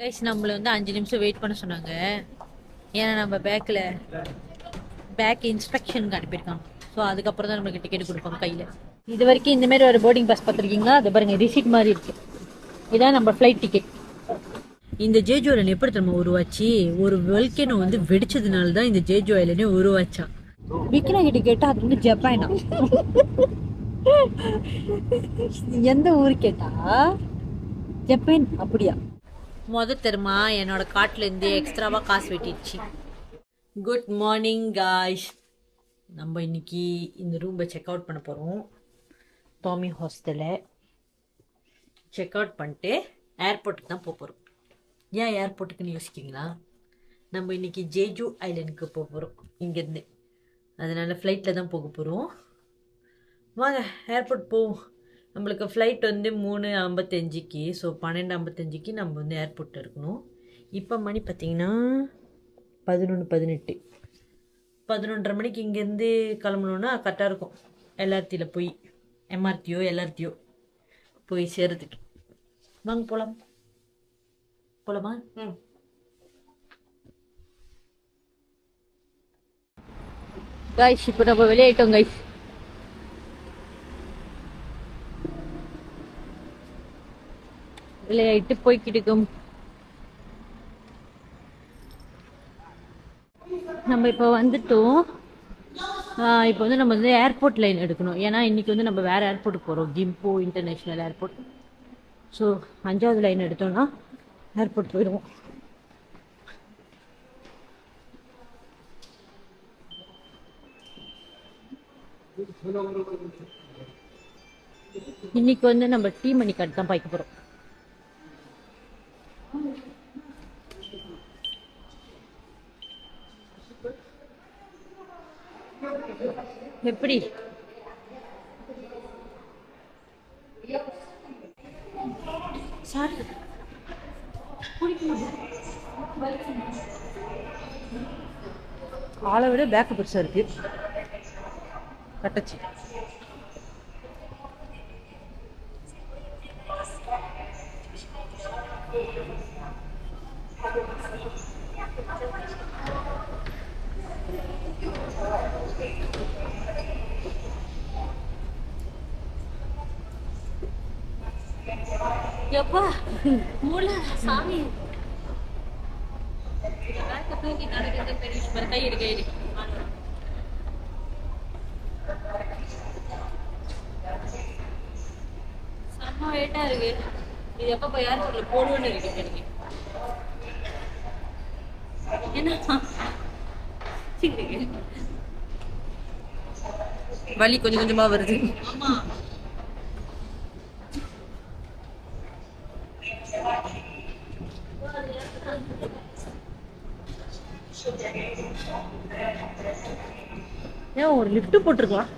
Guys நம்மள வந்து 5 நிமிஷம் வெயிட் பண்ண சொன்னாங்க. ஏன்னா நம்ம பேக் இன்ஸ்பெக்ஷனுக்கு அனுப்பியிருக்காங்க. ஸோ அதுக்கப்புறம் தான் நம்மளுக்கு டிக்கெட் கொடுப்பாங்க கையில். இது வரைக்கும் இந்த மாதிரி ஒரு போர்டிங் பாஸ் பார்த்துருக்கீங்களா? அது பாருங்க, ரிசீட் மாதிரி இருக்கு. இதான் நம்ம ஃப்ளைட் டிக்கெட். இந்த ஜேஜோ ஐலண்ட் எப்படி நம்ம உருவாச்சு? ஒரு வெல்கேனோ வந்து வெடிச்சதுனால தான் இந்த ஜேஜோ ஐலண்டே உருவாச்சா. விக்னா கிட்ட கேட்டா அது வந்து ஜப்பானா. எந்த ஊர் கேட்டா ஜப்பான். அப்படியா? தெரியுமா என்னோட காட்டுல இருந்து எக்ஸ்ட்ராவா காசு வெட்டிடுச்சு. Good morning guys. நம்ம இன்னைக்கு இந்த ரூமை செக் அவுட் பண்ண போகிறோம். டாமி ஹாஸ்டலில் செக் அவுட் பண்ணிட்டு ஏர்போர்ட்டுக்கு தான் போக போகிறோம். ஏன் ஏர்போர்ட்டுக்குன்னு யோசிக்கிறீங்களா? நம்ம இன்னைக்கு ஜேஜு ஐலண்டுக்கு போக போகிறோம் இங்கேருந்து. அதனால் ஃப்ளைட்டில் தான் போக போகிறோம். வாங்க ஏர்போர்ட் போவோம். நம்மளுக்கு ஃப்ளைட் வந்து 3:55. ஸோ 12:55 நம்ம வந்து ஏர்போர்ட்டில் இருக்கணும். இப்போ மணி பார்த்திங்கன்னா 11:18. 11:30 மணிக்கு இங்கேருந்து கிளம்பணுன்னா கரெக்டாக இருக்கும். எல்ஆர்டியில் போய் எம்ஆர்டியோ எல்ஆர்டியோ போய் சேர்றதுக்கு. வாங்க போகலாமா? கைஸ் இப்போ நம்ம வெளியாயிட்டோம் கைஸ். விளையாட்டு போய்கிட்டு இருக்கோம். நம்ம இப்போ வந்துட்டோம். இப்போ வந்து நம்ம வந்து ஏர்போர்ட் லைன் எடுக்கணும். ஏன்னா இன்னைக்கு வந்து நம்ம வேற ஏர்போர்ட்டுக்கு போகிறோம், கிம்போ இன்டர்நேஷ்னல் ஏர்போர்ட். ஸோ 5வது லைன் எடுத்தோம்னா ஏர்போர்ட் போயிடுவோம். இன்னைக்கு வந்து நம்ம டீ மணி கார்டு தான் பாய்க்க போகிறோம். எப்படி ஆளை விட பேக்கு பெருசா இருக்கு. கட்டச்சி எப்பா மூளை சாமி. கை எடுக்க செம்ம வெயிட்டா இருக்கு. இது எப்ப போய் ஏர்போர்ட்ல போடுவோன்னு இருக்கு எனக்கு. என்ன வலி கொஞ்சம் கொஞ்சமா வருது. ஆமா, ஏன் ஒரு லிஃப்ட் போட்டிருக்கலாம்.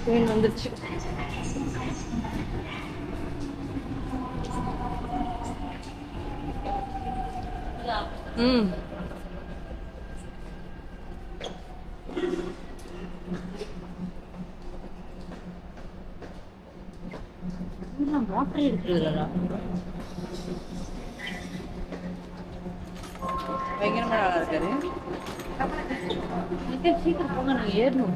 ட்ரெயின் வந்துருச்சு. மோட்டர் எடுத்துருக்கா பயங்கரமா நல்லா இருக்காரு. சீக்கிரம் போங்க, நாங்க ஏறணும்.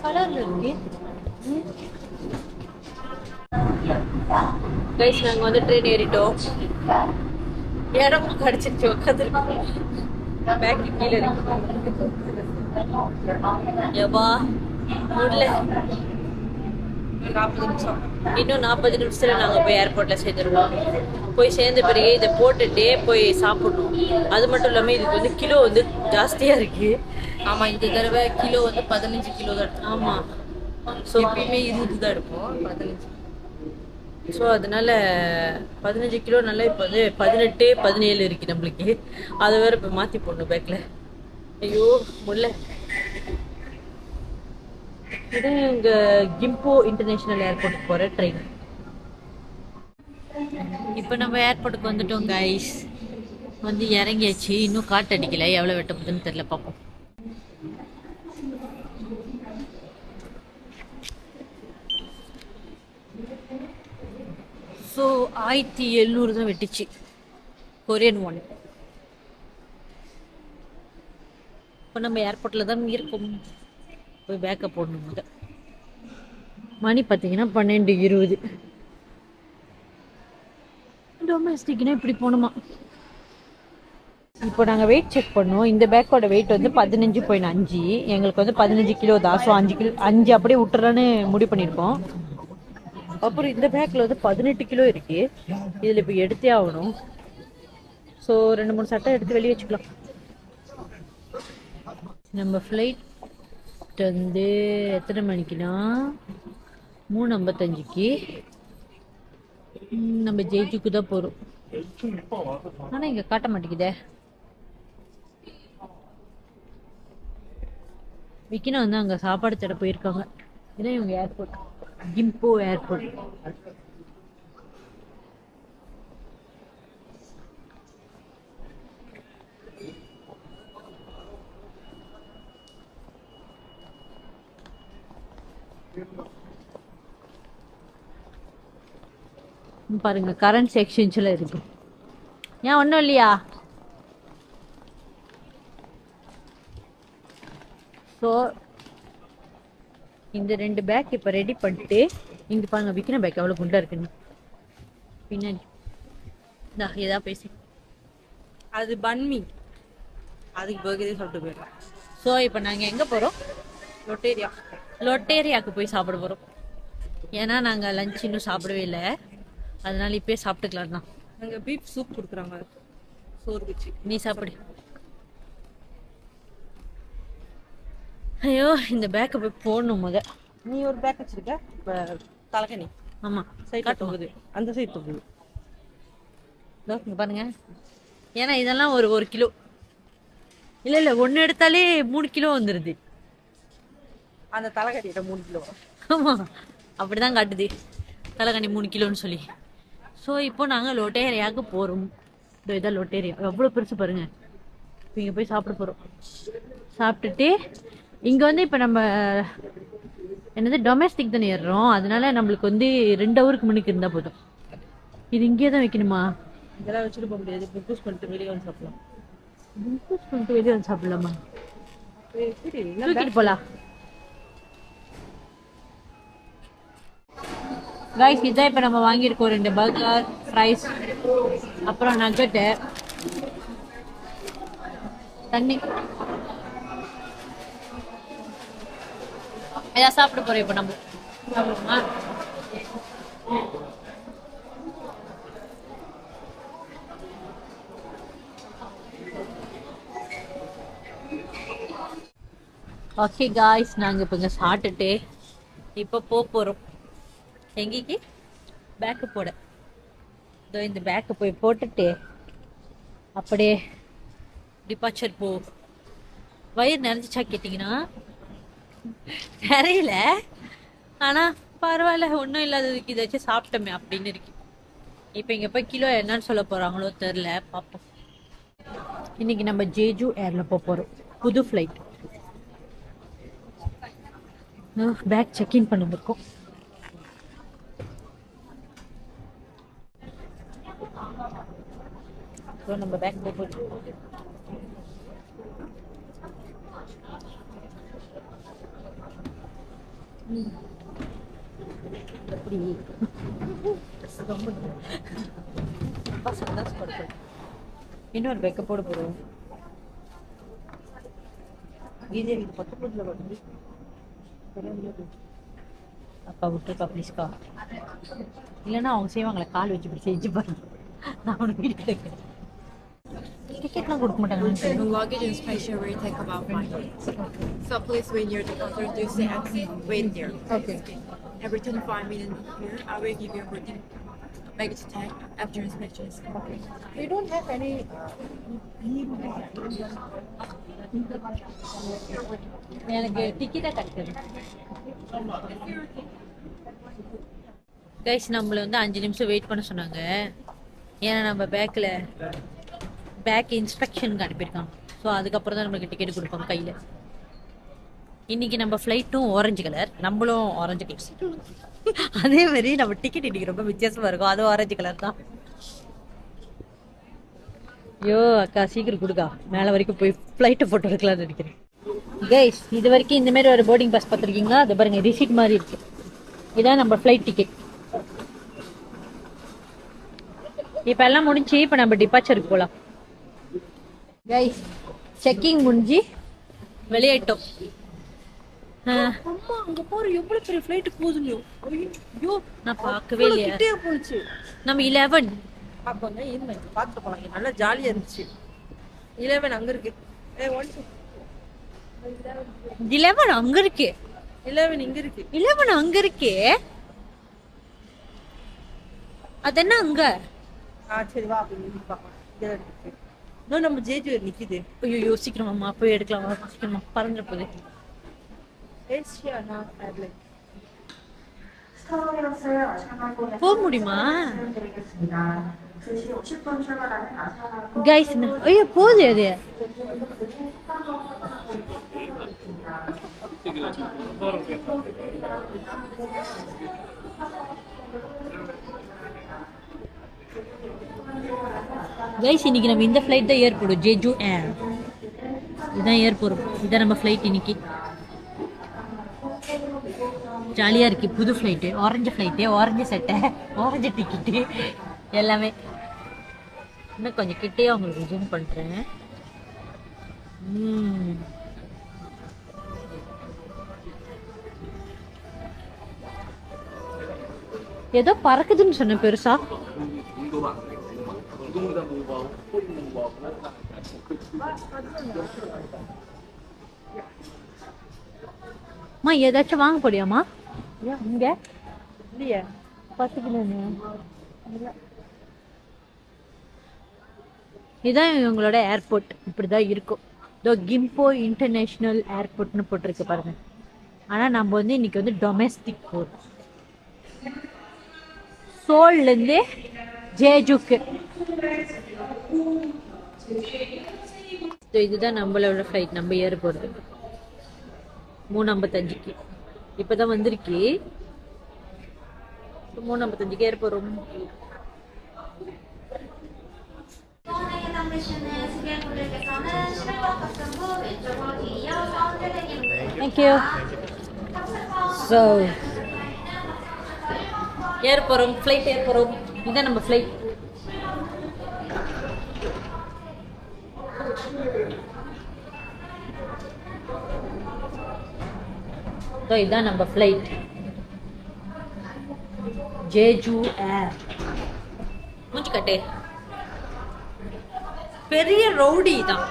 கலர்ல இருக்கு. கைஸ் நாங்க வந்து ட்ரெயின் ஏறிட்டோம். இடமும் கிடைச்சிருச்சு. உட்காந்துருக்கோம். பேக்கு கீழே இருக்கு. எவ்வா முடியல. 40 நிமிஷம். இன்னும் 40 நிமிஷத்துல நாங்க போய் ஏர்போர்ட்ல சேர்ந்துருவோம். போய் சேர்ந்த பிறகு இதை போட்டுட்டே போய் சாப்பிடணும். அது மட்டும் இல்லாம இதுக்கு வந்து கிலோ வந்து ஜாஸ்தியா இருக்கு. ஆமா, இந்த தடவை கிலோ வந்து 15 கிலோ தான். ஆமா, ஸோ எப்பயுமே 20 தான் எடுப்போம். 15. ஸோ அதனால 15 கிலோனால இப்போ வந்து 18 17 இருக்கு நம்மளுக்கு. அதை வேற இப்போ மாற்றி போடணும் பேக்கில். ஐயோ முடியல. இது இங்க கிம்போ இன்டர்நேஷனல் ஏர்போர்ட் போற ட்ரெயின். இப்போ நம்ம ஏர்போர்ட்டுக்கு வந்துட்டோம் கைஸ். வந்து இறங்கியாச்சு. இன்னும் காட்டு அடிக்கல, எவ்வளோ வெட்ட போகுதுன்னு தெரியல, பார்ப்போம். ஸோ 1700 தான் வெட்டிச்சு, கொரியன் ஒன். இப்போ நம்ம ஏர்போர்ட்டில் தான் இருக்கோம். போய் பேக்கப் போடணும். முத மணி பார்த்தீங்கன்னா 12:20. டொமஸ்டிக்னா இப்படி போகணுமா? இப்போ நாங்கள் வெயிட் செக் பண்ணோம். இந்த பேக்கோட வெயிட் வந்து 15.5. எங்களுக்கு வந்து 15 கிலோ தான். ஸோ 5 கிலோ 5 அப்படியே விட்டுறலான்னு முடிவு பண்ணியிருக்கோம். அப்புறம் இந்த பேக்கில் வந்து 18 கிலோ இருக்கு. இதில் இப்போ எடுத்தே ஆகணும். ஸோ 2-3 சட்டை எடுத்து வெளியே வச்சுக்கலாம். நம்ம ஃப்ளைட் வந்து எத்தனை மணிக்குன்னா 3:55க்கு நம்ம ஜெய்ஜுக்கு தான் போகிறோம். ஆனால் இங்கே காட்ட மாட்டேங்குதே. விக்கினா வந்து அங்கே சாப்பாடு தேட போயிருக்காங்க. இதான் இவங்க ஏர்போர்ட், கிம்போ ஏர்போர்ட். பாருங்க, கரண்ட் எக்ஸ்சேஞ்சில் இருக்கு. ஏன் ஒன்றும் இல்லையா? ஸோ இந்த 2 பேக் இப்போ ரெடி பண்ணிட்டு, இங்கே பாருங்க விற்கின பேக் எவ்வளோ குண்டாக இருக்குன்னு. பின்னாடி ஏதாவது பேசி அது பன்மி, அதுக்கு பர்கரே சாப்பிட்டு போயிடலாம். ஸோ இப்போ நாங்கள் எங்கே போகிறோம்? லொட்டேரியாவுக்கு போய் சாப்பிட போகிறோம். ஏன்னா நாங்கள் லஞ்ச் இன்னும் சாப்பிடவே இல்லை, அதனால இப்போயே சாப்பிட்டுக்கலாம் தான். அங்கே பீஃப் சூப் கொடுக்குறாங்க, சோறு வச்சு. நீ சாப்பிடு. ஐயோ, இந்த பேக்கை போய் போடணும் முத. நீ ஒரு பேக் வச்சிருக்க, தலைக்கணி. ஆமாம், சைட் தொகுது, அந்த சைட் தொகுது. இங்கே பாருங்க. ஏன்னா இதெல்லாம் ஒரு கிலோ இல்லை ஒன்று எடுத்தாலே 3 கிலோ வந்துடுது. அந்த தலைக்கணிட்ட 3 கிலோ. ஆமாம், அப்படி தான் காட்டுது தலைக்கணி 3 கிலோன்னு சொல்லி. ஸோ இப்போ நாங்கள் லொட்டேரியாவுக்கு போகிறோம். இதான் லொட்டேரியா, எவ்வளோ பெருசு பாருங்க. இப்போ இங்கே போய் சாப்பிட போகிறோம். சாப்பிட்டுட்டு இங்கே வந்து இப்போ நம்ம என்னது டொமஸ்டிக் தானே ஏறுறோம், அதனால நம்மளுக்கு வந்து 2 ஹவருக்கு முன்னுக்கு இருந்தால் போதும். இது இங்கே தான் வைக்கணுமா? இதெல்லாம் வச்சுட்டு போக முடியாது. புக்கூஸ் பண்ணிட்டு வெளியே வந்து சாப்பிடலாம். புக்கூஸ் பண்ணிட்டு வெளியே வந்து சாப்பிடலாமா? தூக்கிட்டு போகலாம். ரைஸ் இதான் இப்போ நம்ம வாங்கியிருக்கோம். 2 பர்கர், ஃப்ரைஸ், அப்புறம் நக்கட்டு, தண்ணி. ஏதாவது சாப்பிட போகிறோம் இப்போ நம்ம. சாப்பிடுவோமா? ஓகே காய்ஸ், நாங்கள் இப்போ இங்கே சாப்பிட்டுட்டு இப்போ போகிறோம். எங்கேக்கு? பேக்கு போட. இதோ இந்த பேக்கை போய் போட்டுட்டு அப்படியே டிபார்ச்சர் போ. வயிறு நிறைஞ்சிச்சா கேட்டிங்கன்னா நிறையில, ஆனால் பரவாயில்ல, ஒன்றும் இல்லாததுக்கு இதை வச்சு சாப்பிட்டோமே அப்படின்னு இருக்கு. இப்போ இங்கே போய் கிலோ என்னன்னு சொல்ல போகிறாங்களோ தெரில, பார்ப்போம். இன்னைக்கு நம்ம ஜேஜு ஏரில் போகிறோம், புது ஃப்ளைட். பேக் செக்இன் பண்ண இருக்கோம். ஸோ நம்ம பேக் போகிறோம். எப்படி ரொம்ப சந்தோஷப்படுறோம். இன்னொரு பேக்கை போட போகிறோம். இது 19 அப்பா விட்டுருக்கா ப்ளீஸ்க்கா. இல்லைன்னா அவங்க செய்வாங்களே, கால் வச்சு இப்படி செஞ்சு பாருங்க. நான் உனக்கு வீட்டு டிக்கெட்லாம் கொடுக்க மாட்டாங்க. The luggage inspection will take about 5 minutes. So please, when you're at the counter, do say exit, wait there. Okay. Every 25 minutes here, I will give you a boarding baggage tag after inspection is complete. We don't have any எனக்கு டிக்கெட்டா கிடைச்சது guys. நம்மள வந்து 5 நிமிஷம் wait பண்ண சொன்னாங்க. ஏன்னா நம்ம back இன்ஸ்பெக்ஷனுக்கு அனுப்பியிருக்காங்க. ஸோ அதுக்கப்புறம் தான் நம்மளுக்கு டிக்கெட் கொடுப்பாங்க கையில். இன்னைக்கு நம்ம ஃப்ளைட்டும் ஆரஞ்சு கலர், நம்மளும் ஆரஞ்சு கலர். அதே மாதிரி நம்ம டிக்கெட் இன்னைக்கு ரொம்ப வித்தியாசமா இருக்கும், அதுவும் ஆரஞ்சு கலர் தான். ஐயோ அக்கா சீக்கிரம் கொடுக்கா, மேலே வரைக்கும் போய் ஃப்ளைட்டை ஃபோட்டோ எடுக்கலாம்னு நினைக்கிறேன். கைஸ் இது வரைக்கும் இந்த மாதிரி ஒரு போர்டிங் பாஸ் பார்த்துருக்கீங்களா? அது பாருங்க, ரிசீட் மாதிரி இருக்கு. இதான் நம்ம ஃப்ளைட் டிக்கெட். இப்போ எல்லாம் முடிஞ்சு இப்போ நம்ம டிபார்ச்சருக்கு போகலாம். கைஸ் செக்கிங் முடிஞ்சு வெளியேட்டோம். அம்மா அங்க பாரு எவ்வளவு பெரிய ஃளைட் போகுதுங்க. ஐயோ நான் பார்க்கவே இல்லையா. கிட்டே போச்சு. நம்ம 11 பாப்பாங்க இருங்க பார்த்துட்டு போலாம். நல்லா ஜாலியா இருந்துச்சு. 11 அங்க இருக்கு. 11 அங்க இருக்கு. 11 இங்க இருக்கு. 11 அங்க இருக்கு. அது என்ன அங்க? சரி வா அப்படி பாக்கலாம். இங்க இருக்கு. நம்ம ஜேஜு நிக்குது. ஐயோ சீக்கிரமா போய் எடுக்கலாம். சீக்கிரமா பறந்துட போகுது. போக முடியுமா கைஸ்? ஐயோ போகுது அது. கைஸ் இன்னைக்கு நம்ம இந்த ஃப்ளைட் தான் ஏர் போடும், ஜேஜு ஏர். இதுதான் ஏர் போறோம். இதான் நம்ம ஃப்ளைட் இன்னைக்கு. ஜாலியா இருக்கு. புது ஃப்ளைட்டு, ஆரஞ்சு ஃப்ளைட்டு, ஆரஞ்சு சட்டை, ஆரஞ்சு டிக்கெட்டு எல்லாமே. இன்னும் கொஞ்சம் கிட்டே உங்களுக்கு ஜூம் பண்றேன். ஏதோ பறக்குதுன்னு சொன்ன பெருசா. அம்மா ஏதாச்சும் வாங்க போறியாமா? இங்க இல்லையா? 10 கிலோ. இதுதான் இவங்களோட ஏர்போர்ட். இப்படிதான் இருக்கும். இதோ கிம்போ இன்டர்நேஷனல் ஏர்போர்ட்னு போட்டிருக்கு பாருங்க. ஆனா நம்ம வந்து இன்னைக்கு வந்து டொமெஸ்டிக் போறோம். சோல்ல இருந்து ஜேஜுக்கு. இதுதான் நம்மளோட ஃப்ளைட். நம்ம ஏற போறது 3:55க்கு. இப்பதான் வந்திருக்கு. 3:55க்கு ஏற போறோம். Thank you. So ஏற போறோம், ஃப்ளைட் ஏற போறோம். இதான் நம்ம ஃப்ளைட். இதான் நம்ம ஃப்ளைட், ஜேஜு ஏர். மூஞ்சி கட்டே. பெரிய ரவுடி தான்.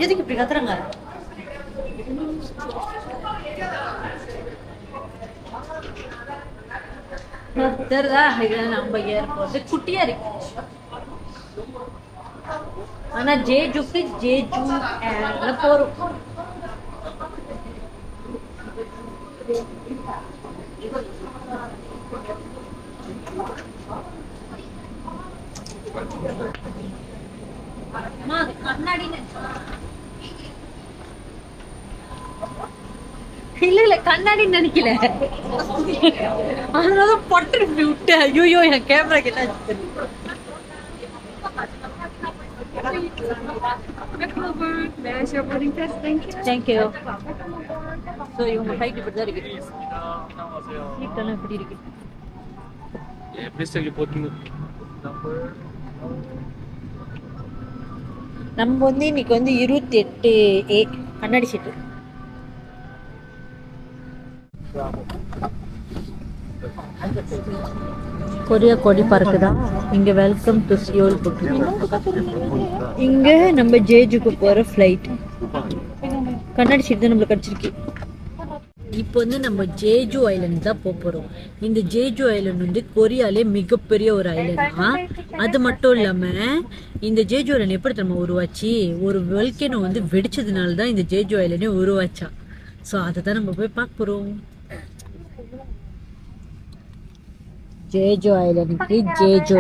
எதுக்கு இப்படி கத்துறாங்க? தெரியுதா? இதுதான் நம்ம ஏர்போர்ட். குட்டியா இருக்கு. ஆனா ஜேஜுக்கு ஜேஜு ஏர்ல போறோம். இல்ல கண்ணாடி நினைக்கல, அதனால பட்டு விட்டு. ஐயோ என் கேமரா கிட்ட. தேங்க்யூ. ஸோ இவங்க ஃப்ளைட் இப்படி தான் இருக்கு. சீட்டெல்லாம் இப்படி இருக்கு. நம்ம வந்து இன்னைக்கு வந்து 28A கண்ணாடி சீட்டு. கொரியா கொடி பறக்குதா இங்க. வெல்கம் டு சியோல் போட்டு. இங்க நம்ம ஜேஜுக்கு போற ஃப்ளைட். கண்ணாடி சீட் தான் நம்மளுக்கு கிடைச்சிருக்கு. இப்போ வந்து நம்ம ஜேஜு ஐலண்ட் தான் போறோம். இந்த ஜேஜு ஐலண்ட் வந்து கொரியாலே மிகப்பெரிய ஒரு ஐலண்ட் தான். அது மட்டும் இல்லாம இந்த ஜேஜு ஐலண்ட் எப்படி நம்ம உருவாச்சு, ஒரு வெல்கேனோ வந்து வெடிச்சதுனால தான் இந்த ஜேஜு ஐலண்டே உருவாச்சா. ஸோ அதை தான் நம்ம போய் பார்க்க போகிறோம். ஜேஜு ஐலண்டுக்கு ஜேஜு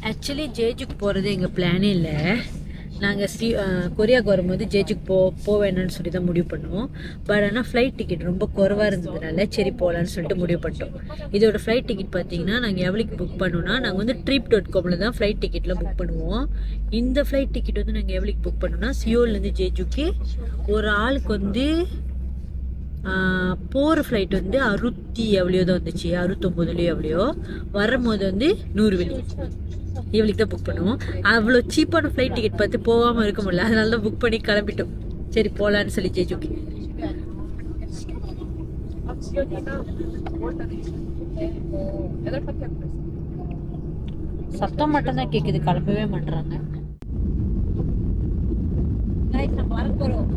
ஆக்சுவலி ஜேஜுக்கு போகிறது எங்கள் பிளானே இல்லை. நாங்கள் கொரியாவுக்கு வரும்போது ஜேஜுக்கு போவேணும்னு சொல்லி தான் முடிவு பண்ணுவோம். பட் ஆனால் ஃப்ளைட் டிக்கெட் ரொம்ப குறைவாக இருந்ததுனால சரி போகலான்னு சொல்லிட்டு முடிவு பண்ணிட்டோம். இதோட ஃப்ளைட் டிக்கெட் பார்த்தீங்கன்னா நாங்கள் எவ்வளோக்கு புக் பண்ணோன்னா, நாங்கள் வந்து trip.comல தான் ஃப்ளைட் டிக்கெட்லாம் புக் பண்ணுவோம். இந்த ஃப்ளைட் டிக்கெட் வந்து நாங்கள் எவ்வளோக்கு புக் பண்ணோன்னா, சியோல்லேருந்து ஜேஜுக்கு ஒரு ஆளுக்கு வந்து போகிற ஃப்ளைட் வந்து 60 எவ்வளோ தான் வந்துச்சு, 69 எவ்வளோ. வரும்போது வந்து 100 வெளி இவளுக்கு தான் புக் பண்ணுவோம். அவ்வளோ சீப்பான ஃப்ளைட் டிக்கெட் பார்த்து போகாமல் இருக்க முடியல, அதனால தான் புக் பண்ணி கிளம்பிட்டோம். சரி போகலான்னு சொல்லி ஜேஜுக்கு. சத்தம் மட்டும் தான் கேட்குது, கிளம்பவே மாட்டுறாங்க. வர போகிறோம்.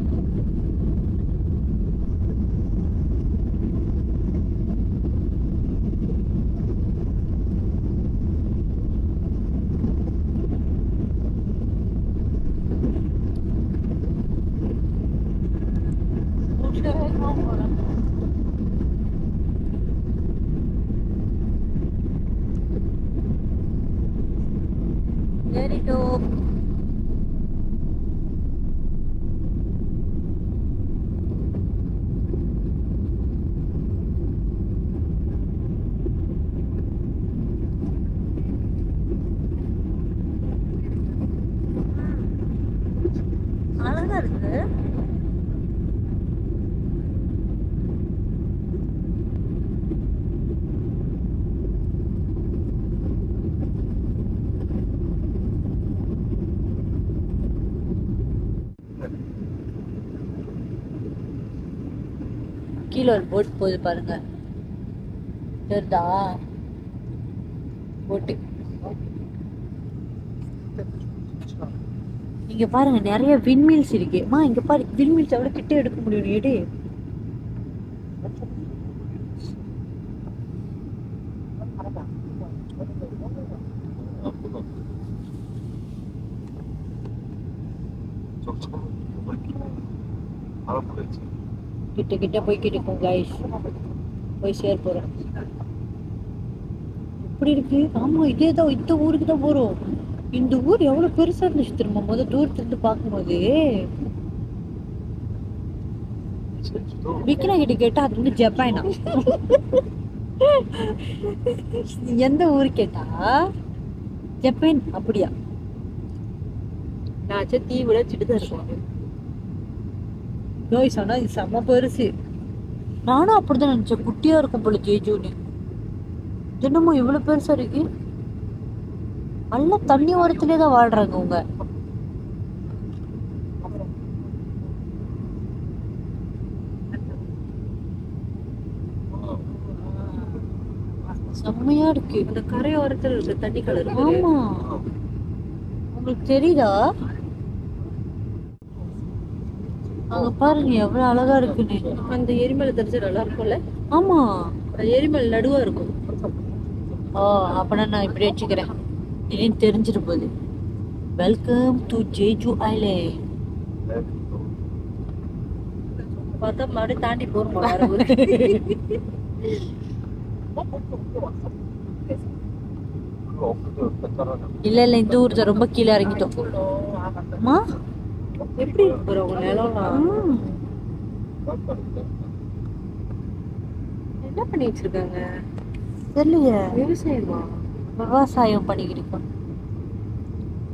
அழகா இருக்கு. கீழே ஒரு போட் போகுது பாருங்க, தெரியுதா போட்டு. இங்க பாருங்க நிறைய விண்மீல்ஸ் இருக்குமா. இங்க பாரு விண்மீல்ஸ் எவ்வளவு கிட்ட எடுக்க முடியும். எடு கிட்ட கிட்ட போய்கிட்டு இருக்கோம் கைஸ், போய் சேர போறோம். எப்படி இருக்கு? ஆமா இதே தான், இந்த ஊருக்கு தான் போறோம். இந்த ஊர் எவ்வளவு பெருசா இருந்துச்சு திரும்ப முதல் தூரத்துல இருந்து பார்க்கும்போது. விக்னா கிட்ட கேட்டா அது வந்து ஜப்பானா. எந்த ஊரு கேட்டா ஜப்பான் அப்படியா. நான் தீ விளைச்சிட்டு தான் இருக்கேன். நோய் சொன்னா இது செம்ம பெருசு. நானும் அப்படிதான் நினைச்சேன், குட்டியா இருக்கும் போல ஜேஜுன்னு. என்னமோ இவ்வளவு பெருசா இருக்கு. நல்லா தண்ணி ஓரத்திலே தான் வாழ்றாங்க அவங்க. செம்மையா இருக்கு. அந்த கரையோரத்தில் இருக்க தண்ணி கலர். ஆமா உங்களுக்கு தெரியுதா? அங்க பாருங்க எவ்வளவு அழகா இருக்குன்னு. அந்த எரிமலை தெரிஞ்சு நல்லா இருக்கும்ல. ஆமா எரிமலை நடுவா இருக்கும். ஓ அப்பனா நான் இப்படி வச்சுக்கிறேன், திடீர்னு தெரிஞ்சிட்டு போகுது. Welcome to Jeju island. பார்த்தா மறுபடியும் தாண்டி போறோம். இல்ல இல்ல இந்த ஊர் தான், ரொம்ப கீழே இறங்கிட்டோம். அம்மா எப்படி இருக்கு பாரு உங்க நிலம்லாம். என்ன பண்ணி வச்சிருக்காங்க தெரியலையே. விவசாயமா? விவசாயம் பண்ணிக்கிட்டு இருக்கோம்.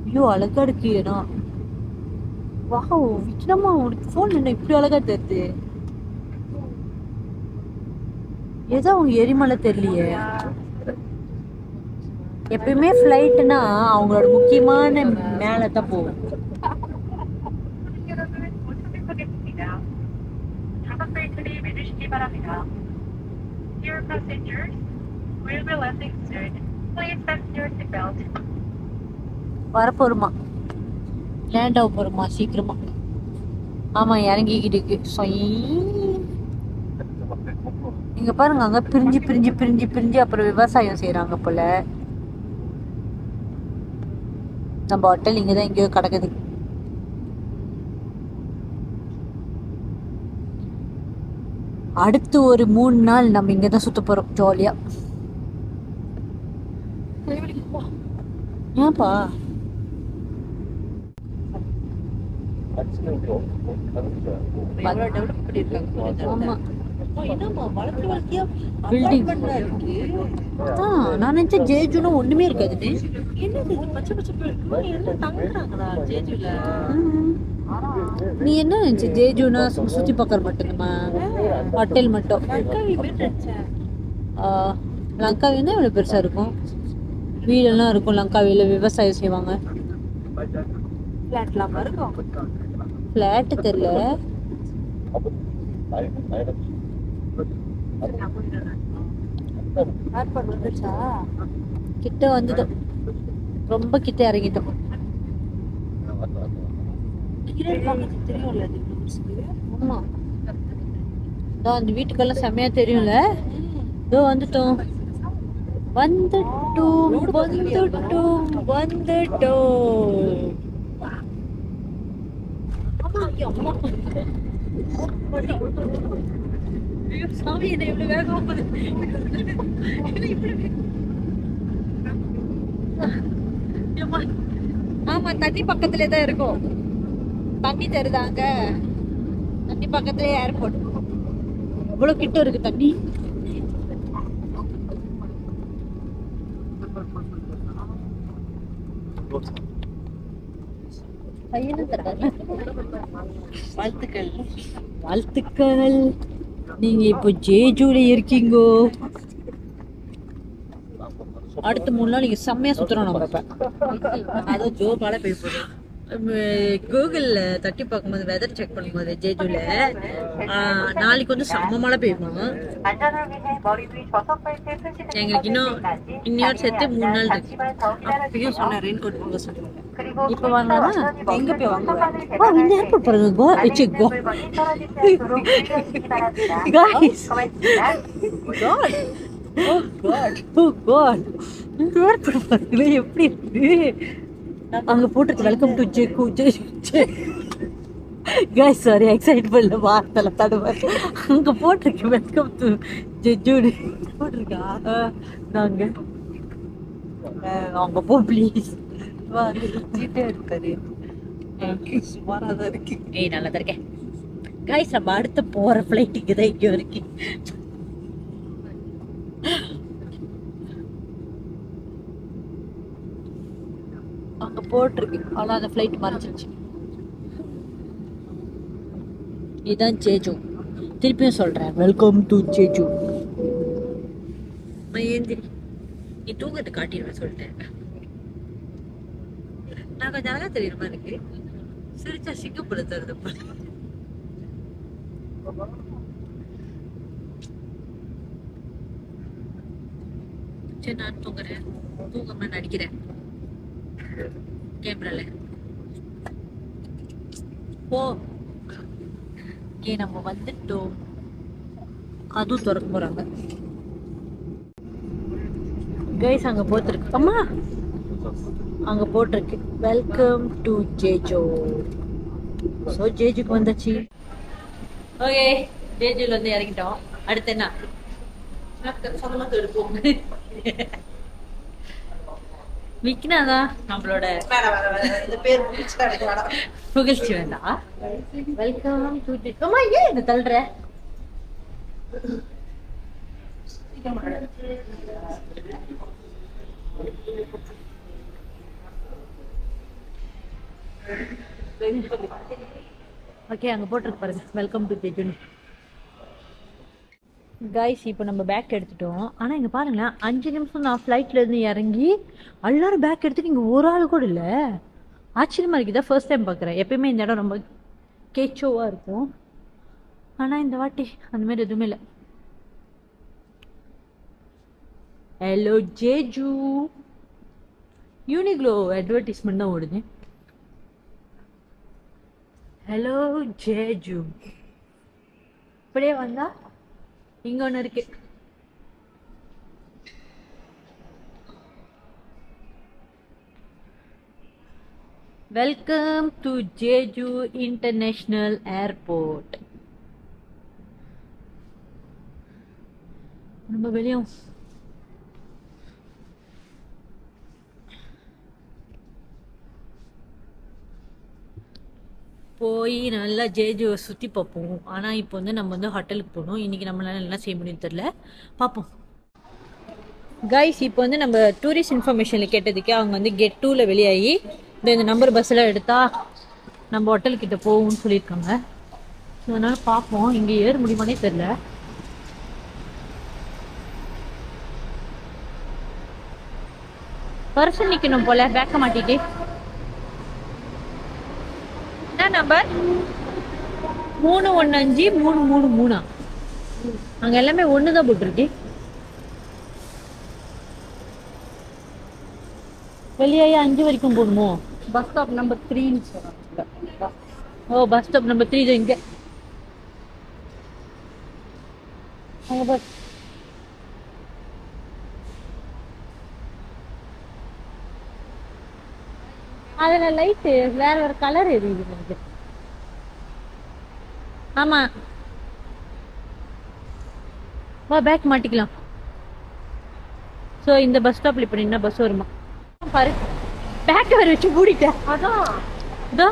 ஐயோ அழகா இருக்கு இடம். வாவ் விக்ரமா உனக்கு போன் என்ன இப்படி அழகா தெரியுது? ஏதோ அவங்க எரிமலை தெரியலையே. எப்பயுமே ஃப்ளைட்னா அவங்களோட முக்கியமான மேலே தான் போகும். வரப்போருமா, லேண்ட் ஆக போறோமா சீக்கிரமா. ஆமா இறங்கிக்கிட்டு இருக்கு. இங்க பாருங்க, அங்க பிரிஞ்சு பிரிஞ்சு பிரிஞ்சு பிரிஞ்சு அப்புறம் விவசாயம் செய்யறாங்க போல. நம்ம ஹோட்டல் இங்கதான் எங்கேயோ கிடக்குது. அடுத்து ஒரு 3 நாள் நம்ம இங்கதான் சுத்த போறோம் ஜாலியா. ஏன்பா? ஆமா, பில்டிங். நான் நினைச்சேன் ஜேஜுனா ஒண்ணுமே இருக்காதுன்னு. நீ என்ன நினைச்ச? ஜேஜுனா சுத்தி பார்க்கற மட்டும்மா? ஹோட்டல் மட்டும். லங்காவின்னா இவ்வளவு பெருசா இருக்கும். வீடெல்லாம் இருக்கும் லங்காவில, விவசாயம் செய்வாங்க. ஃபிளாட் தெரியல. கிட்ட வந்துட்டோம், ரொம்ப கிட்ட இறங்கிட்டோம். ஆமா, அந்த வீட்டுக்கெல்லாம் செம்மையா தெரியும்ல. இதோ வந்துட்டோம் வந்துட்டோம் வந்துட்டோம் வந்துட்டோம். சாமி, என்ன இவ்வளவு வேகமா போகுது? ஆமா, தண்ணி பக்கத்துலயே தான் இருக்கும். தண்ணி தருதாங்க, தண்ணி பக்கத்துலயே ஏர்போர்ட். இவ்வளவு கிட்ட இருக்கு தண்ணி. வாழ்த்துக்கள் வாழ்த்துக்கள். நீங்க இப்போ ஜேஜூல இருக்கீங்கோ. அடுத்த 3 நாள் நீங்க செம்மையா சுத்துறோம் நம்ம. இப்ப அதான் ஜோபால போய் போறோம். கூகுள்ல தட்டி பார்க்கும்போது வெதர் செக் பண்ணும்போது ஜேஜூல நாளைக்கு வந்து செம்ம மழை பெய்யுமா. எங்களுக்கு இன்னும் சேர்த்து 3 நாள் இருக்கு. அப்பயும் சொன்ன ரெயின் கோட் போக சொல்லுவாங்க. இப்ப வாங்கலாமா? எங்க போய் வாங்குவோம்? இந்த ஏர்போர்ட் பாருங்க. எப்படி இருக்கு? அங்க போட்டுருக்கு welcome to Jegu guys sorry எக்ஸைட்மென்ட்ல வார்த்தைல தடுமாறி. அங்க போட்டுருக்கு வெல்கம் டு ஜெஜு போட்டுருக்கா. நாங்க அங்க போ ப்ளீஸ். வா, ஜிட்டே இருக்காரு. சுமாரா தான் இருக்கு. நல்லா தான் இருக்கேன். गाइस நம்ம அடுத்து போற ஃப்ளைட் இங்க தான் இங்க இருக்கு. அங்க போட்டிருக்கு, ஆனா அந்த ஃப்ளைட் மறைச்சிருச்சு. இதான் ஜேஜு. திருப்பியும் சொல்றேன், வெல்கம் டு ஜேஜு. ஏந்திரி, நீ தூங்கத்தை காட்டிடுவேன் சொல்லிட்டேன். நான் கொஞ்சம் அழகா தெரியுமா இருக்கு. சிரிச்சா சிங்கப்பூர் தருது. சரி, நான் தூங்குறேன். தூங்காம நடிக்கிறேன் கேமரால. போ. நம்ம வந்துட்டோம். அதுவும் திறக்க போறாங்க. கைஸ் அங்க போட்டிருக்கு. அம்மா அங்க போட்டிருக்கு வெல்கம் டு ஜேஜோ. ஸோ ஜேஜுக்கு வந்தாச்சு. ஓகே, ஜேஜுல வந்து இறங்கிட்டோம். அடுத்து என்ன? எடுப்போம். விக்னாதா நம்மளோட புகழ்ச்சி வேண்டாம். Welcome to Jejo. அம்மா ஏன் என்ன தள்ளுற? ஓகே, அங்க போட்டிருக்கு பாருங்க வெல்கம் டு ஜேஜு. கைஸ் இப்போ நம்ம பேக் எடுத்துட்டோம். ஆனால் இங்கே பாருங்களேன், 5 நிமிஷம் நான் ஃப்ளைட்லேருந்து இறங்கி எல்லாரும் பேக் எடுத்துட்டு இங்கே ஒரு ஆள் கூட இல்லை. ஆச்சரியமாக இருக்குது. தான் ஃபர்ஸ்ட் டைம் பார்க்குறேன். எப்பயுமே இந்த இடம் ரொம்ப கேச்சோவாக இருக்கும். ஆனால் இந்த வாட்டி அந்த மாதிரி எதுவுமே இல்லை. Hello Jeju. யூனிக்ளோ அட்வர்டைஸ்மெண்ட் தான் ஓடுது. Hello Jeju. இப்படியே வந்தா இங்கே ஒன்று இருக்கு. Welcome to Jeju international airport. நம்ம வெளியும் போய் நல்லா ஜேஜுவை சுற்றி பார்ப்போம். ஆனால் இப்போ வந்து நம்ம வந்து ஹோட்டலுக்கு போகணும். இன்றைக்கி நம்மளால என்ன செய்ய முடியும்னு தெரில, பார்ப்போம். கைஸ், இப்போ வந்து நம்ம டூரிஸ்ட் இன்ஃபர்மேஷனில் கேட்டதுக்கு அவங்க வந்து கெட் 2ல் வெளியாகி இந்த நம்பர் பஸ்ஸில் எடுத்தால் நம்ம ஹோட்டல்கிட்ட போகும்னு சொல்லியிருக்காங்க. ஸோ அதனால் பார்ப்போம், இங்கே ஏற முடியுமானே தெரில. பர்சன் நிற்கணும் போல, பேக்க மாட்டிட்டு. என்ன நம்பர்? 315333. அங்கே எல்லாமே ஒன்று தான் போட்டிருக்கு. வெளியே 5 வரைக்கும் போகணுமோ? பஸ் ஸ்டாப் நம்பர் 3ன்னு சொல்றாங்க. ஓ, பஸ் ஸ்டாப் நம்பர் 3 தான் இங்கே. அங்கே பஸ். அதில் லைட்டு வேற வேற கலர் எரியுது எனக்கு. ஆமாம், வா பேக் மாட்டிக்கலாம். ஸோ இந்த பஸ் ஸ்டாப்ல இப்போ என்ன பஸ் வருமா பாரு. பேக் வர வச்சு மூடிட்டேன். அதான் இதோ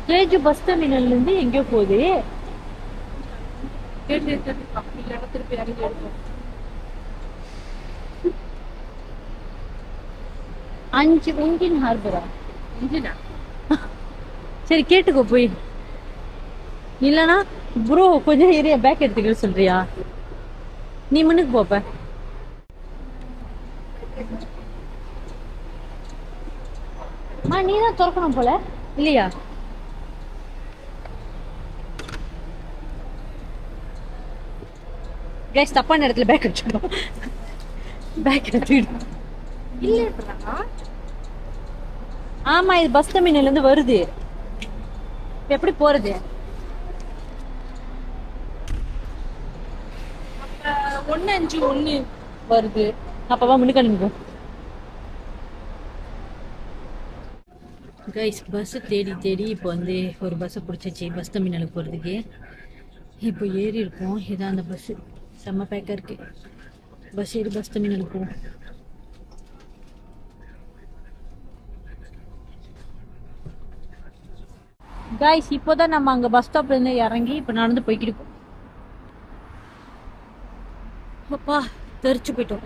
ஜேஜு பஸ் டெர்மினல்லேருந்து எங்கேயோ போகுது. கேட்டு இல்லைன்னா திருப்பி இறங்கி எடுப்போம். 5 இன்ஜின் ஹார்பரா? இன்ஜினா? சரி கேட்டுக்கோ போய். இல்லைனா ப்ரோ கொஞ்சம் ஏரியா பேக் எடுத்துக்கிற சொல்றியா? நீ முன்னுக்கு போப்ப. நீ தான் திறக்கணும் போல இல்லையா? கைஸ், தப்பான இடத்துல பேக் வச்சுக்கணும். பேக் எடுத்துக்கிட்டு இல்லைன்றா. ஆமா, இது பஸ் டெர்மினல்ல இருந்து வருது. எப்படி போறது? 151 வருது. அப்பவா முன்னுக்கு நினைப்போ. கைஸ், பஸ் தேடி தேடி இப்போ வந்து ஒரு பஸ்ஸை பிடிச்சிச்சு பஸ் டெர்மினலுக்கு போகிறதுக்கு. இப்போ ஏறி இருக்கோம். இதான் அந்த பஸ்ஸு. செம்ம பேக்காக இருக்கு. பஸ் ஏறி பஸ் டெர்மினலுக்கு போவோம். கைஸ், இப்போதான் நம்ம அங்கே பஸ் ஸ்டாப்ல இருந்து இறங்கி இப்போ நடந்து போய்கிட்டு இருக்கோம். அப்பா, தெரிச்சு போயிட்டோம்.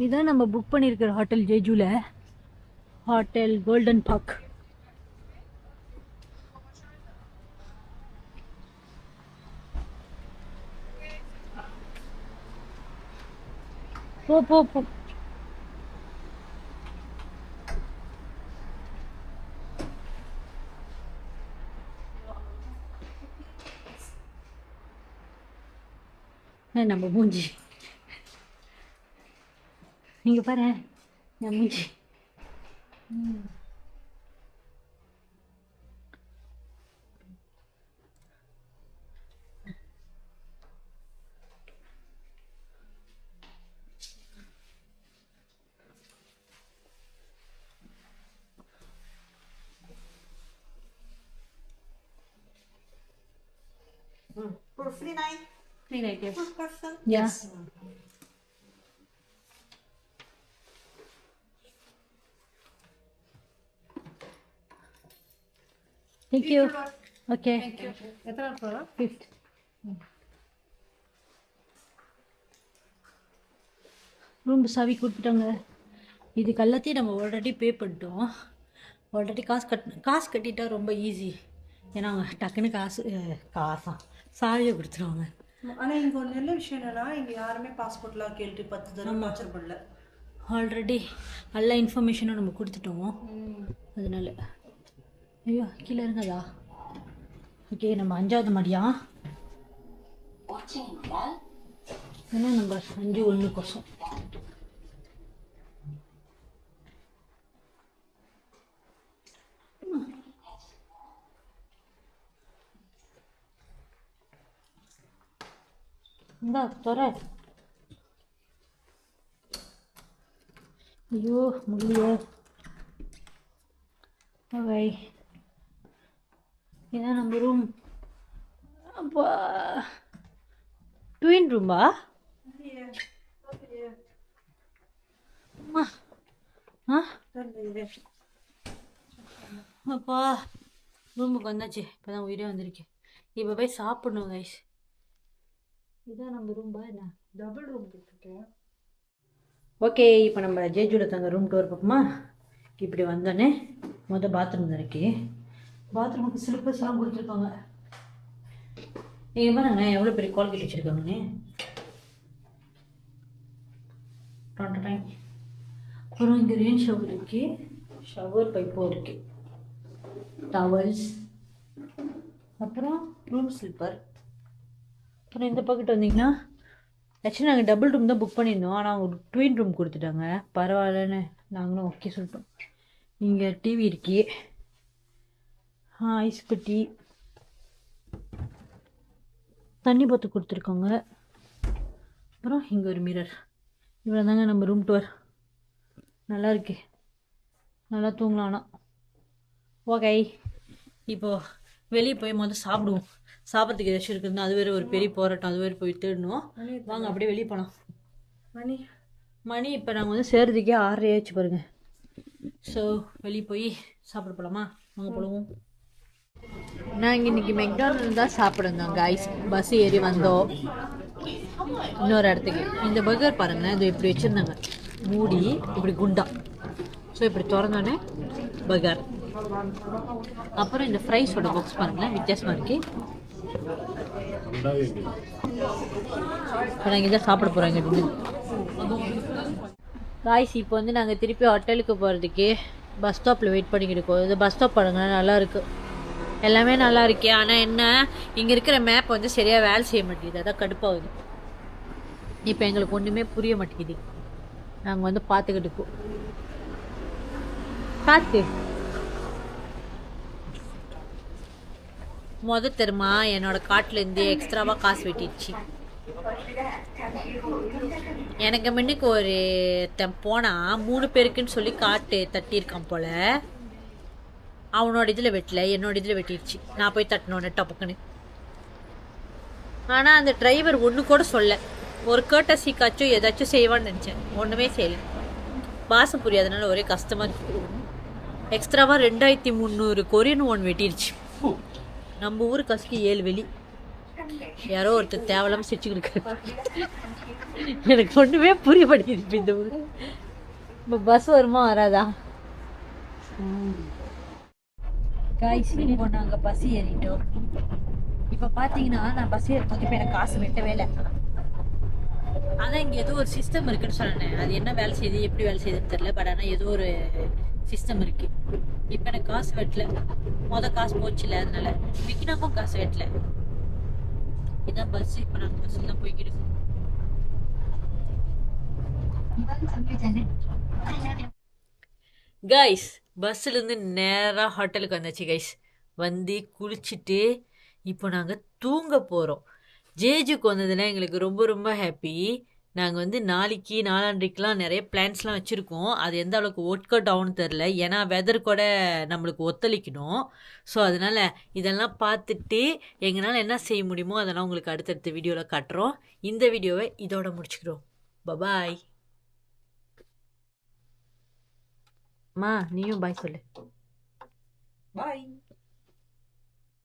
இதான் நம்ம புக் பண்ணியிருக்கிற ஹோட்டல் ஜேஜுல, ஹோட்டல் கோல்டன் பார்க். போ போ போ. நம்ம மூஞ்சி நீங்க பாரு, என் மூஞ்சி. For free night? Free night, yes. Perfect. Yeah. Thank you. Okay. Thank you. எத்தனை போகிறோம்? 5th. ரூம் சாவி கொடுத்துட்டாங்க. இதுக்கு எல்லாத்தையும் நம்ம ஆல்ரெடி பே பண்ணிட்டோம். ஆல்ரெடி காசு கட்டிட்டா ரொம்ப ஈஸி. ஏன்னா அவங்க டக்குன்னு காசா சாவியை கொடுத்துருவாங்க. ஆனால் இங்கே ஒரு நல்ல விஷயம் என்னன்னா, இங்கே யாருமே பாஸ்போர்ட்லாம் கேட்டு 10 தடவை டார்ச்சர் பண்ணல. ஆல்ரெடி எல்லா இன்ஃபர்மேஷனும் நம்ம கொடுத்துட்டோம். அதனால ஐயோ கீழே இருங்கதா. ஓகே, நம்ம 5வது மாடியா? என்ன நம்பர்? 51 கோசம். இந்தா தொற. ஐயோ முடியல. ஓகே, இதான் நம்ம ரூம். அப்பா, ட்வின் ரூம்பா? அம்மா ஆ அப்பா, ரூமுக்கு வந்தாச்சு. இப்போ தான் உயிரே வந்திருக்கேன். இப்போ போய் சாப்பிடணும் கைஸ். இதான் நம்ம ரூம்பா என்ன? டபுள் ரூம் கொடுத்துருக்கேன். ஓகே, இப்போ நம்ம ஜேஜூவில் தங்க ரூம் டோர் பார்ப்போமா? இப்படி வந்தோடனே பாத்ரூம் தான் இருக்கு. பாத்ரூமுக்கு ஸ்லிப்பர்ஸ்லாம் கொடுத்துருக்காங்க. நீங்கள் பாருங்க எவ்வளோ பெரிய குவாலிட்டி வச்சுருக்காங்கன்னு. அப்புறம் இங்கே ரெயின் ஷவர் இருக்கு, ஷவர் பைப்பும் இருக்கு, டவல்ஸ், அப்புறம் ரூம் ஸ்லிப்பர். அப்புறம் இந்த பக்கெட் வந்தீங்கன்னா ஆக்சுவலி நாங்கள் டபுள் ரூம் தான் புக் பண்ணியிருந்தோம். ஆனால் அவங்க ட்வின் ரூம் கொடுத்துட்டாங்க. பரவாயில்லன்னு நாங்களும் ஓகே சொல்லிட்டோம். இங்கே டிவி இருக்கு, ஐஸ் பெட்டி, தண்ணி பாத்து கொடுத்துருக்காங்க. அப்புறம் இங்கே ஒரு மிரர். இவ்வளோ தாங்க நம்ம ரூம் டூர். நல்லா இருக்கு, நல்லா தூங்கலாம். ஆனால் ஓகே, இப்போது வெளியே போய் முதல்ல சாப்பிடுவோம். சாப்பிட்றதுக்கு ஏதாச்சும் இருக்குதுன்னா அது வேறு ஒரு பெரிய போராட்டம். அது வேறு போய் தேடணும். வாங்க அப்படியே வெளியே போகலாம். மணி இப்போ நாங்கள் வந்து சேர்றதுக்கே 6:30 ஆச்சு பாருங்க. ஸோ வெளியே போய் சாப்பிட போகலாமா? வாங்க போடுவோம். நாங்கள் இன்றைக்கி மெக்டானல்டு தான் சாப்பிடுந்தோம் கைஸ். பஸ் ஏறி வந்தோம் இன்னொரு இடத்துக்கு. இந்த பர்கர் பாருங்கள், இது இப்படி வச்சுருந்தாங்க மூடி, இப்படி குண்டா. ஸோ இப்படி திறந்தோடனே பர்கர். அப்புறம் இந்த ஃப்ரைஸோட பாக்ஸ் பாருங்களேன், வித்தியாசமாக இருக்கு. இப்போ நாங்கள் இதான் சாப்பிட போகிறோம் இங்கே காய்ஸ். இப்போ வந்து நாங்கள் திருப்பி ஹோட்டலுக்கு போகிறதுக்கு பஸ் ஸ்டாப்பில் வெயிட் பண்ணிக்கிட்டு இருக்கோம். இது பஸ் ஸ்டாப் பாருங்கள், நல்லா இருக்கு, எல்லாமே நல்லா இருக்கு. ஆனால் என்ன, இங்கே இருக்கிற மேப் வந்து சரியாக வேலை செய்ய மாட்டேங்குது. அதான் கடுப்பாகுது. இப்போ எங்களுக்கு ஒன்றுமே புரிய மாட்டேங்குது. நாங்கள் வந்து பார்த்துக்கிட்டு இருக்கோம். பார்த்து தெரியுமா, என்னோட காட்டிலேருந்து எக்ஸ்ட்ராவாக காசு வெட்டிடுச்சு. எனக்கு முன்னுக்கு ஒரு போனால் 3 பேருக்குன்னு சொல்லி காட்டு தட்டியிருக்கான் போல். அவனோட இதில் வெட்டல, என்னோட இதில் வெட்டிடுச்சு. நான் போய் தட்டினோன்னே டப்புக்குன்னு. ஆனால் அந்த டிரைவர் ஒன்று கூட சொல்ல, ஒரு கேட்டசிக்காச்சும் ஏதாச்சும் செய்வான்னு நினச்சேன். ஒன்றுமே செய்யலை. பாசம் புரியாதனால ஒரே கஷ்டமாக இருக்கு. எக்ஸ்ட்ராவாக 2300 கொரியன் ஒன் வெட்டிடுச்சு. நம்ம ஊர் கசுக்கு 7 வெளி. யாரோ ஒருத்தர் தேவையில்லாமல் சிரிச்சுக்கிட்டு இருக்காரு. எனக்கு ஒன்றுமே புரிய மாட்டேங்குது. இப்போ இந்த ஊர் இப்போ பஸ் வருமா வராதா? காய்ஸ், இப்போ நாங்கள் பஸ் ஏறிட்டோம். இப்போ பார்த்தீங்கன்னா நான் பஸ் ஏறும்போது இப்போ எனக்கு காசு வெட்டவே இல்லை. ஆனால் இங்கே ஏதோ ஒரு சிஸ்டம் இருக்குன்னு சொன்னேன். அது என்ன வேலை செய்யுது, எப்படி வேலை செய்யுதுன்னு தெரியல. பட் ஆனால் ஏதோ ஒரு சிஸ்டம் இருக்கு. இப்போ எனக்கு காசு வெட்டல. காசு போச்சுல, அதனால விக்கினாக்கும் காசு வெட்டல. இதான் பஸ். இப்போ நாங்கள் பஸ்ஸில் தான் போய்கிட்டு இருக்கோம். கைஸ், பஸ்ஸுலேருந்து நேராக ஹோட்டலுக்கு வந்தாச்சு கைஸ். வந்து குளிச்சுட்டு இப்போ நாங்கள் தூங்க போகிறோம். ஜேஜுக்கு வந்ததுன்னா எங்களுக்கு ரொம்ப ரொம்ப ஹாப்பி. நாங்கள் வந்து நாளைக்கு நாளான்றைக்கெலாம் நிறைய பிளான்ஸ்லாம் வச்சுருக்கோம். அது எந்த அளவுக்கு ஒர்க் அவுட் ஆகும்னு தெரில. ஏன்னா வெதர் கூட நம்மளுக்கு ஒத்துழைக்கணும். ஸோ அதனால் இதெல்லாம் பார்த்துட்டு எங்களால் என்ன செய்ய முடியுமோ அதெல்லாம் உங்களுக்கு அடுத்தடுத்த வீடியோவில் காட்டுறோம். இந்த வீடியோவை இதோட முடிச்சுக்கிறோம். பபாய். நீயும் பாய் சொல்லு.